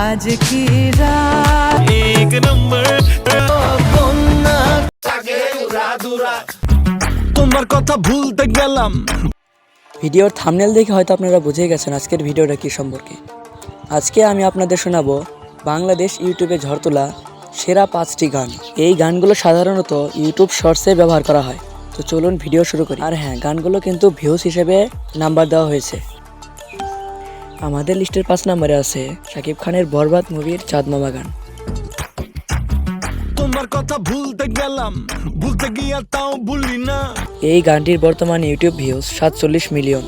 आज की रात एक नंबर তোমার কথা ভুলতে গেলাম। ভিডিওর থাম্বনেল দেখে হয়তো আপনারা বুঝে গেছেন আজকের ভিডিওটা কী সম্পর্কে। আজকে আমি আপনাদের শোনাবো বাংলাদেশ ইউটিউবে ঝড় তোলা সেরা 5টি গান। এই গানগুলো সাধারণত ইউটিউব শর্টসে ব্যবহার করা হয়। তো চলুন ভিডিও শুরু করি। আর হ্যাঁ, গানগুলো কিন্তু ভিউজ হিসেবে নাম্বার দেওয়া হয়েছে। আমাদের লিস্টের 5 নম্বরে আছে শাকিব খানের বরবাদ মুভির চাঁদ মামা গান। তোমার কথা ভুলতে গেলাম, ভুলতে গিয়া তাও ভুলি না। এই গানটির বর্তমান ইউটিউব ভিউজ 47 মিলিয়ন।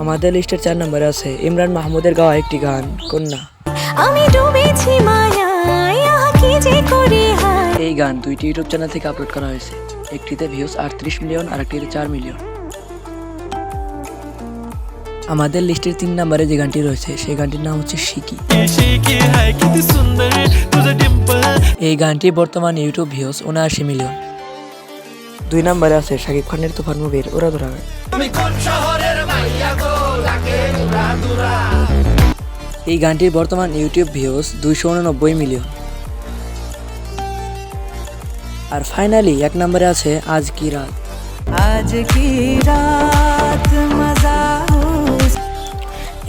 আমাদের লিস্টের 4 নম্বরে আছে ইমরান মাহমুদের গাওয়া একটি গান কন্যা। আমি ডুবেছি মায়ায় আহা কি যে করি হায়। এই গান 2টি ইউটিউব চ্যানেল থেকে আপলোড করা হয়েছে। একটিতে ভিউজ 38 মিলিয়ন আর একটিতে 4 মিলিয়ন। আমাদের লিস্টের 3 নম্বরে যে গানটি রয়েছে সেই গানটির নাম হচ্ছে শিকি। এই গানটি বর্তমান ইউটিউব ভিউজ 79 মিলিয়ন। 2 নম্বরে আছে শাকিব খানের তুফান মুভির উড়াধুরা গান। এই গানটির বর্তমান ইউটিউব ভিউজ 289 মিলিয়ন। আর ফাইনালি 1 নম্বরে আছে আজ কি রাত। आज की रात मजा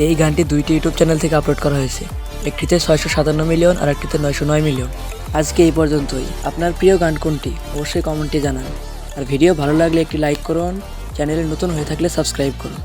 এই গানটি 2টি ইউটিউব চ্যানেল থেকে আপলোড করা হয়েছে। একটিতে 657 মিলিয়ন আর একটিতে 909 মিলিয়ন। আজকে এই পর্যন্তই। আপনার প্রিয় গান কোনটি অবশ্যই কমেন্টে জানান। আর ভিডিও ভালো লাগলে একটি লাইক করুন, চ্যানেলে নতুন হয়ে থাকলে সাবস্ক্রাইব করুন।